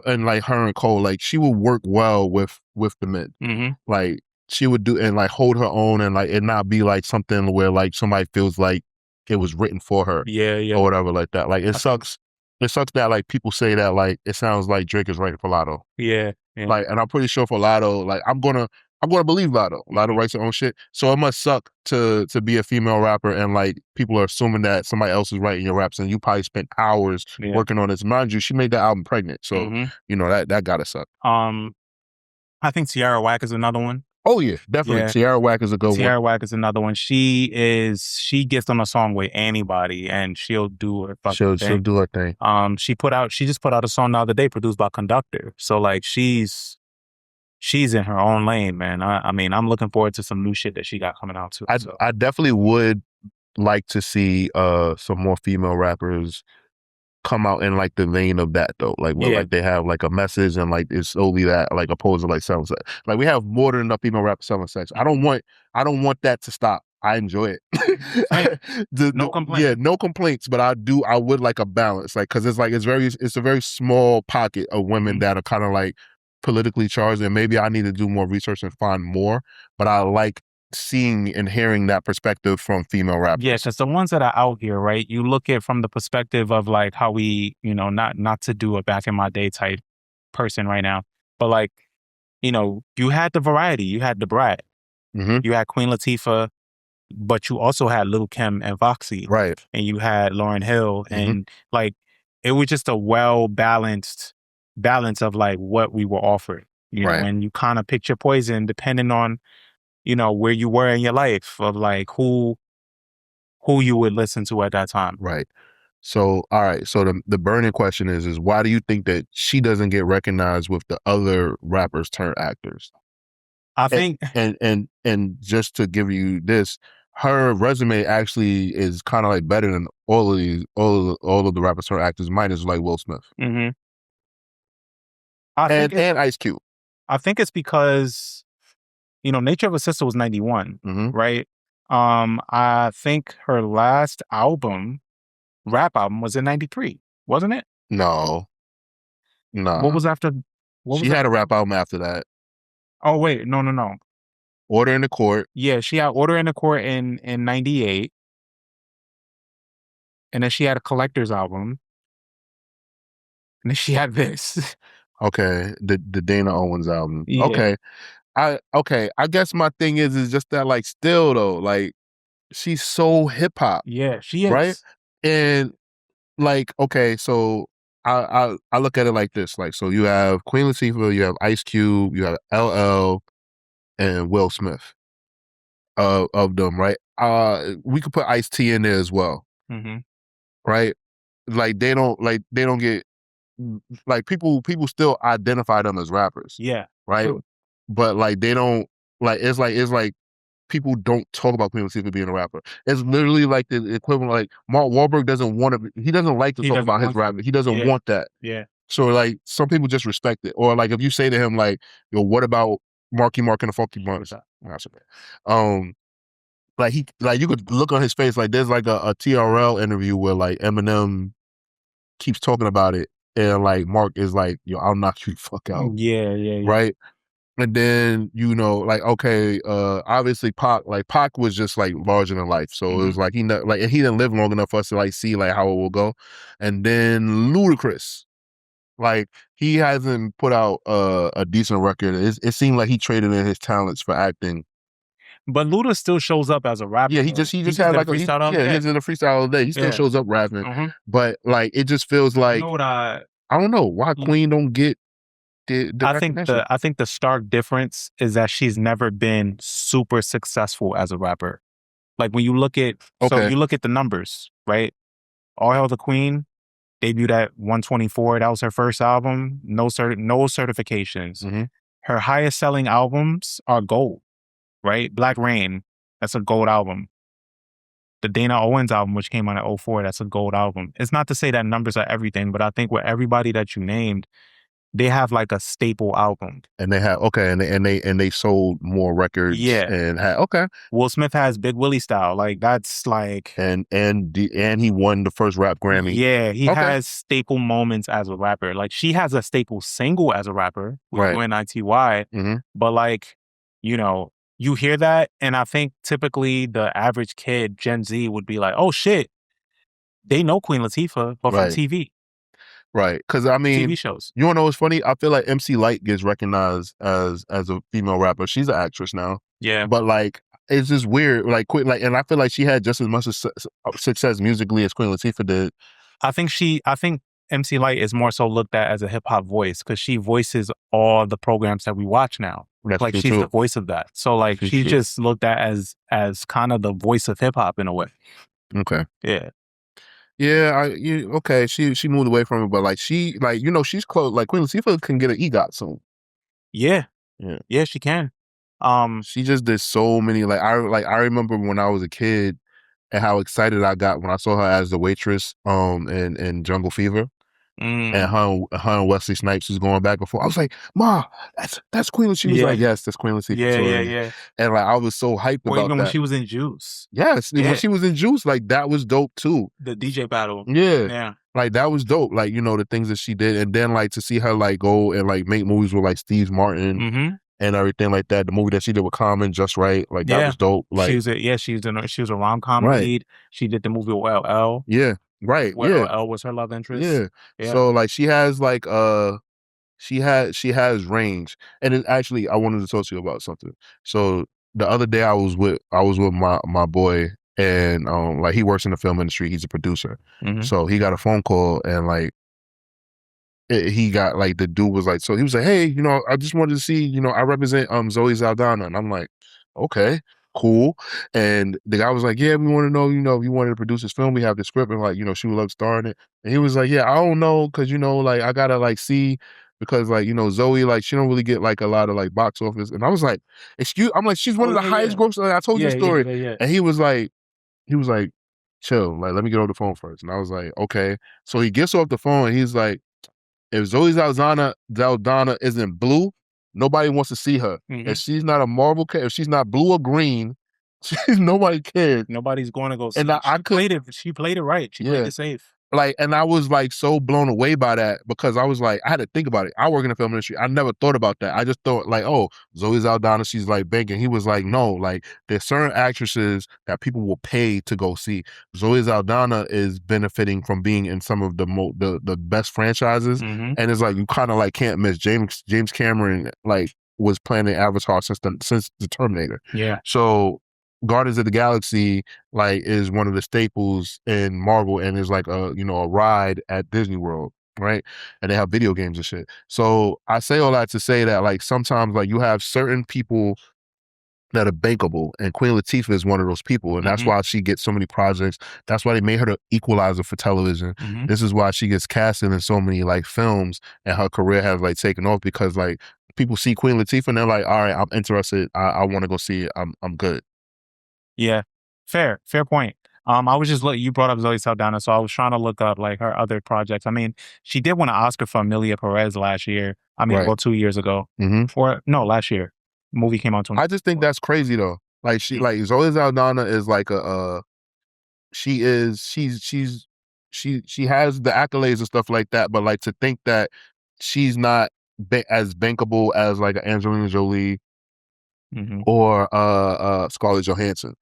and like her and Cole, like she would work well with the men. Mhm. Like she would do and like hold her own, and like it not be like something where like somebody feels like it was written for her Yeah, yeah. or whatever like that. Like it I think- sucks. It sucks that like people say that like it sounds like Drake is writing for Lotto. Yeah, yeah. Like, and I'm pretty sure for Lotto, like I'm gonna believe Lotto. Lotto Mhm. writes her own shit. So it must suck to be a female rapper and like people are assuming that somebody else is writing your raps and you probably spent hours Yeah. working on this. Mind you, she made that album pregnant. So, Mhm. you know, that gotta suck. I think Tierra Whack is another one. Oh yeah, definitely. Yeah. Sierra Whack is a good one. Tierra Whack is another one. She gets on a song with anybody and she'll do her fucking She'll thing. do her thing. She just put out a song the other day produced by Conductor. So like she's in her own lane, man. I mean, I'm looking forward to some new shit that she got coming out too. So. I definitely would like to see some more female rappers come out in like the vein of that though, like where Yeah. like they have like a message and like it's solely that, like opposed to like selling sex. Like we have more than enough female rappers selling sex. I don't want that to stop. I enjoy it. No complaints. Yeah, no complaints. But I would like a balance, like because it's a very small pocket of women that are kind of like politically charged, and maybe I need to do more research and find more. But I like seeing and hearing that perspective from female rappers. Yeah, because the ones that are out here, right? You look at from the perspective of like how we, you know, not to do a back in my day type person right now, but like, you know, you had the variety. You had the Brat, you had Queen Latifah, but you also had Lil' Kim and Foxy, Right. and you had Lauryn Hill, and like it was just a well balanced balance of like what we were offered, you know, and you kind of picked your poison depending on, you know, where you were in your life of like who you would listen to at that time. Right. So, all right. So the burning question is why do you think that she doesn't get recognized with the other rappers turned actors? I think, and just to give you this, her resume actually is kind of like better than all of the rappers turned actors, minus like Will Smith and Ice Cube. I think it's because, you know, Nature of a Sister was 91, right? I think her last rap album was in 93, wasn't it? No. What was after? She had a rap album after that. Oh, wait. No. Order in the Court. Yeah, she had Order in the Court in 98. And then she had a Collector's album. And then she had this. Okay. The Dana Owens album. Yeah. Okay. I guess my thing is just that like still though, like she's so hip hop. Yeah, she is. Right? And like, okay, so I look at it like this. Like, so you have Queen Latifah, you have Ice Cube, you have LL and Will Smith of them, right? We could put Ice-T in there as well. Right? Like they don't get like people still identify them as rappers. Yeah. Right? True. But like they don't it's like people don't talk about Queen Latifah being a rapper. It's literally like the equivalent. Like Mark Wahlberg doesn't want to. He doesn't like to talk about his rapping. He doesn't want that. Yeah. So like some people just respect it. Or like if you say to him like, "Yo, what about Marky Mark and the Funky Bunch?" Like you could look on his face. Like there's like a TRL interview where like Eminem keeps talking about it, and like Mark is like, yo, I'll knock you the fuck out. Yeah. Right. And then, you know, like, okay, obviously Pac was just like larger than life. So it was like, he didn't live long enough for us to like see like how it will go. And then Ludacris, like he hasn't put out a decent record. It seemed like he traded in his talents for acting. But Luda still shows up as a rapper. Yeah, he just had like freestyle all he day. did a freestyle all day. He still shows up rapping. But like it just feels like, You know what I don't know why Queen don't get the recognition. I think the stark difference is that she's never been super successful as a rapper. Like when you look at you look at the numbers, right? All Hail the Queen debuted at 124. That was her first album. No certifications. Her highest selling albums are gold, right? Black Rain, that's a gold album. The Dana Owens album, which came out in 2004, that's a gold album. It's not to say that numbers are everything, but I think with everybody that you named, they have like a staple album. And they have and they sold more records. Yeah. And had Will Smith has Big Willie Style. Like that's like and he won the first rap Grammy. Yeah, he has staple moments as a rapper. Like she has a staple single as a rapper with UNITY. But like, you know, you hear that, and I think typically the average kid, Gen Z, would be like, "Oh shit, they know Queen Latifah, but from TV." Right, because I mean, TV shows. You wanna know what's funny? I feel like Emcee Light gets recognized as a female rapper. She's an actress now. Yeah, but like it's just weird. Like and I feel like she had just as much success musically as Queen Latifah did. I think Emcee Light is more so looked at as a hip hop voice because she voices all the programs that we watch now. Like she's the voice of that. So like she's just looked at as kind of the voice of hip hop in a way. Okay. Yeah. Yeah, she moved away from it, but like she's close. Like Queen Latifah can get an EGOT soon. Yeah, she can. She just did so many. I remember when I was a kid and how excited I got when I saw her as the waitress in Jungle Fever. And her and Wesley Snipes was going back and forth. I was like, "Ma, that's Queen Latifah." She was like, "Yes, that's Queen Latifah." Yeah. And like I was so hyped about even that. when she was in Juice. Yes, when she was in Juice, like that was dope too. The DJ battle. Yeah. Like that was dope. Like, you know, the things that she did. And then like to see her like go and like make movies with like Steve Martin and everything like that. The movie that she did with Common, Just Right, like that was dope. Like she was a rom-com lead. She did the movie with LL. Yeah. Right. Where LL was her love interest. Yeah. So like she has like she has range. And it, actually I wanted to talk to you about something. So the other day I was with my boy, and like he works in the film industry. He's a producer. So he got a phone call, and like he got like, the dude was like, so he was like, "Hey, you know, I just wanted to see, you know, I represent Zoe Saldana." And I'm like, "Okay, cool." And the guy was like, "Yeah, we want to know, you know, if you wanted to produce this film, we have the script, and like, you know, she would love to star in it." And he was like, "Yeah, I don't know, because you know, like I gotta like see, because like, you know, Zoe, like she don't really get like a lot of like box office." And I was like, I'm like, "She's one of the highest grossers." Like, I told you the story. And he was like, "Chill, like let me get off the phone first." And I was like, "Okay." So he gets off the phone and he's like, "If Zoe Saldana isn't blue, nobody wants to see her. If she's not a Marvel character, if she's not blue or green, nobody cares. Nobody's going to go see." And She played it right. She played it safe. Like, and I was like so blown away by that, because I was like, I had to think about it. I work in the film industry. I never thought about that. I just thought like, oh, Zoe Saldana, she's like big. And he was like, no, like there's certain actresses that people will pay to go see. Zoe Saldana is benefiting from being in some of the best franchises. And it's like, you kind of like can't miss. James Cameron like was playing in Avatar since the Terminator. Yeah. So Guardians of the Galaxy like is one of the staples in Marvel, and is like a ride at Disney World, right? And they have video games and shit. So I say all that to say that like sometimes like you have certain people that are bankable, and Queen Latifah is one of those people, and that's why she gets so many projects. That's why they made her the equalizer for television. This is why she gets casted in so many like films, and her career has like taken off, because like people see Queen Latifah and they're like, all right, I'm interested. I want to go see it. I'm good. Yeah, fair point. I was just you brought up Zoe Saldana, so I was trying to look up like her other projects. I mean, she did win an Oscar for Amelia Perez last year. I mean, well, 2 years ago, or no, last year. Movie came out. I just think that's crazy though. Like like Zoe Saldana is like she's she has the accolades and stuff like that, but like to think that she's not as bankable as like Angelina Jolie or Scarlett Johansson.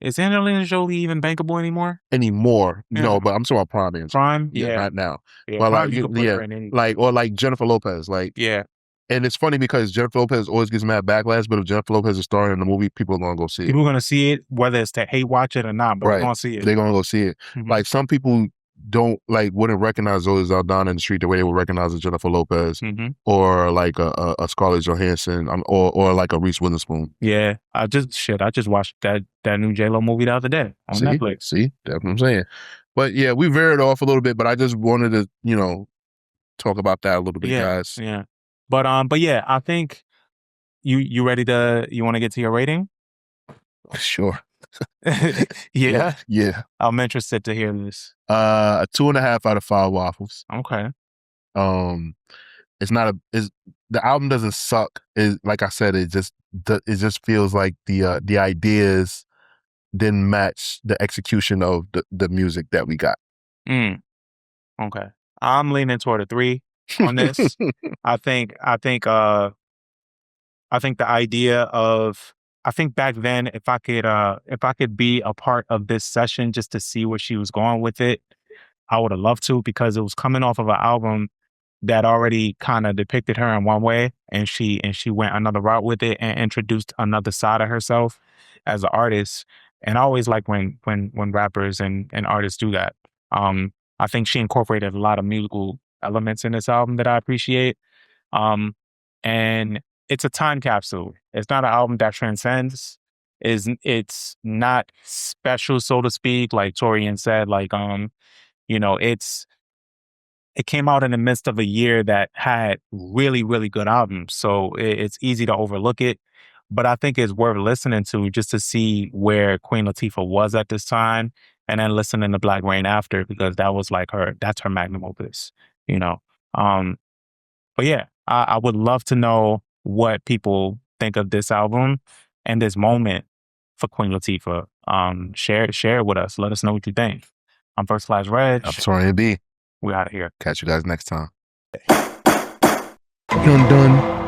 Is Angelina Jolie even bankable anymore? Anymore? Yeah. No, but I'm talking about prime Angelina. Prime? Yeah, not now. Yeah, but Prime like, you could put her in any. like or like Jennifer Lopez, like Yeah. And it's funny because Jennifer Lopez always gets mad backlash, but if Jennifer Lopez is starring in the movie, people are gonna go see it. People are gonna see it, whether it's to hate watch it or not, but they're gonna see it. They're gonna go see it. Like some people wouldn't recognize Zoe Saldana in the street the way they would recognize a Jennifer Lopez or like a Scarlett Johansson or like a Reese Witherspoon. Yeah, I just watched that new J-Lo movie the other day on Netflix. See, that's what I'm saying. But yeah, we veered off a little bit, but I just wanted to talk about that a little bit, guys. Yeah. But yeah, I think you ready you want to get to your rating? Sure. Yeah. Yeah. I'm interested to hear this. A 2.5 out of 5 waffles. Okay. It's not the album doesn't suck. Like I said, it just feels like the ideas didn't match the execution of the music that we got. Okay. I'm leaning toward a 3 on this. I think the idea of, I think back then, if I could be a part of this session just to see where she was going with it, I would have loved to, because it was coming off of an album that already kind of depicted her in one way, and she went another route with it and introduced another side of herself as an artist. And I always like when rappers and artists do that. I think she incorporated a lot of musical elements in this album that I appreciate. And it's a time capsule. It's not an album that transcends. It's not special, so to speak, like Taurian said. Like, it came out in the midst of a year that had really, really good albums. So it's easy to overlook it. But I think it's worth listening to just to see where Queen Latifah was at this time, and then listening to Black Rain after, because that was like that's her magnum opus, But yeah, I would love to know what people think of this album and this moment for Queen Latifah. Share it with us. Let us know what you think. I'm First Class Regg. I'm Taurian B. We're out of here. Catch you guys next time. Dun dun.